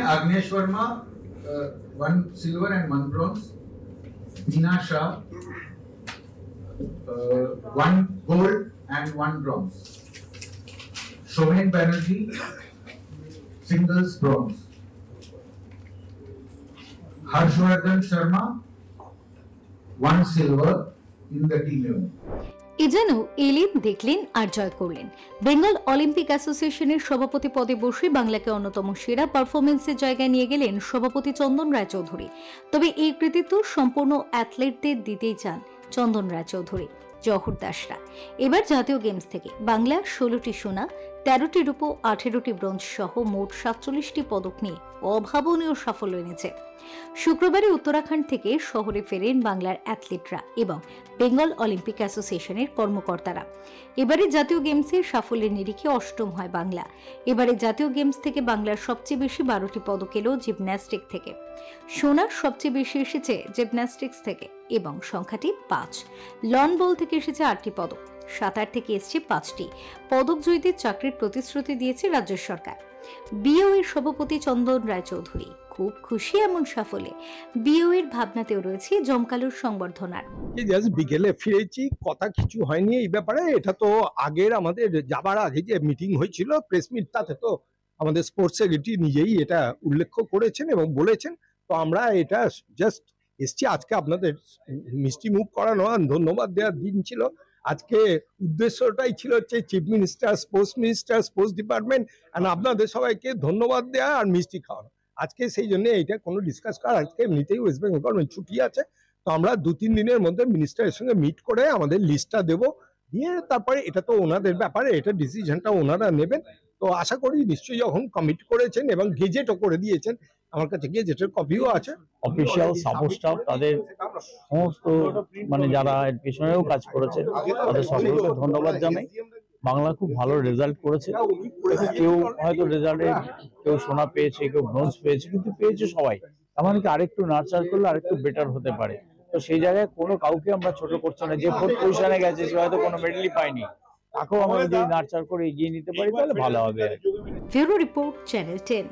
Agnesh Verma, 1 silver and 1 bronze. Meena Shah, 1 gold and 1 bronze. Shomen Banerjee, singles bronze. Harshvardhan Sharma, 1 silver in the team event. এ যেন এলেন, দেখলেন আর জয় করলেন। Bengal Olympic অ্যাসোসিয়েশনের সভাপতি পদে বসে বাংলাকে অন্যতম সেরা পারফরমেন্সের জায়গায় নিয়ে গেলেন সভাপতি চন্দন রায়চৌধুরী। তবে এই কৃতিত্ব সম্পূর্ণ অ্যাথলেটদের দিতেই চান চন্দন রায়চৌধুরী, জহর দাসরা। এবার জাতীয় গেমস থেকে বাংলা 16টি সোনা, 13টি রূপো, 18টি ব্রোঞ্জ সহ মোট 47টি পদক নিয়ে অভাবনীয় সাফল্য এনেছে। শুক্রবারে উত্তরাখণ্ড থেকে শহরে ফেরেন বাংলার অ্যাথলিটরা এবং বেঙ্গল অলিম্পিক অ্যাসোসিয়েশনের কর্মকর্তারা। এবারে জাতীয় গেমসের সাফল্যের নিরিখে অষ্টম হয় বাংলা। এবারে জাতীয় গেমস থেকে বাংলার সবচেয়ে বেশি 12টি পদক এলো জিমন্যাস্টিক থেকে। সোনার সবচেয়ে বেশি এসেছে জিমন্যাস্টিক্স থেকে এবং সংখ্যাটি 5। লন বল থেকে এসেছে 8টি পদক, সাঁতার থেকে এসেছে 5টি। পদক জয়ীদের চাকরির প্রতিশ্রুতি দিয়েছে রাজ্য সরকার। বিওএর সভাপতি চন্দন রায়চৌধুরী খুব খুশি এমন সাফল্যে। বিওএর ভাবনাতেও রয়েছে জমকালোর সংবর্ধনার। বিকেলে ফিরেছি, কথা কিছু হয়নি এই ব্যাপারে। এটা তো আগের আমাদের যাবার আগে যে মিটিং হয়েছিল প্রেস মিট, তাতে তো আমাদের স্পোর্টস সেক্রেটারি নিজেই এটা উল্লেখ করেছেন এবং বলেছেন। তো আমরা এটা জাস্ট এসছি আজকে আপনাদের মিষ্টি মুখ করানো, ধন্যবাদ দেওয়ার দিন ছিল আজকে। উদ্দেশ্যটাই ছিল হচ্ছে chief minister, sports minister, sports department আর আপনাদের সবাইকে ধন্যবাদ দেওয়া আর মিষ্টি খাওয়ানো। আজকে সেই জন্য এইটা কোনো ডিসকাস করা, আজকে এমনিতেই ওয়েস্ট বেঙ্গল গভর্নমেন্ট ছুটি আছে। তো আমরা 2-3 দিনের মধ্যে মিনিস্টারের সঙ্গে মিট করে আমাদের লিস্টটা দেবো, দিয়ে তারপরে এটা তো ওনাদের ব্যাপারে, এটা ডিসিশনটা ওনারা নেবেন। তো আশা করি নিশ্চয়ই যখন কমিট করেছেন এবং গেজেটও করে দিয়েছেন, আমার কাছে গেজেটের কপিও আছে। অফিসিয়াল সাপোর্ট স্টাফ, তাদের সমস্ত যারা এর পেছনেও কাজ করেছেন তাদের সকলকে ধন্যবাদ জানাই। বাংলা খুব ভালো রেজাল্ট করেছে। কেউ হয়তো রেজাল্টে কেউ সোনা পেয়েছে, কেউ ব্রোঞ্জ পেয়েছে, কিন্তু পেয়েছে সবাই। এমনকি আরেকটু নার্চার করলে আরেকটু বেটার হতে পারে। তো সেই জায়গায় কোনো কাউকে আমরা ছোট করছি না। যে 4th পজিশনে গেছে সে হয়তো কোনো মেডেলই পায়নি, তাকেও আমরা যদি নার্চার করে এগিয়ে নিতে পারি তাহলে ভালো হবে। Bureau report, channel 10।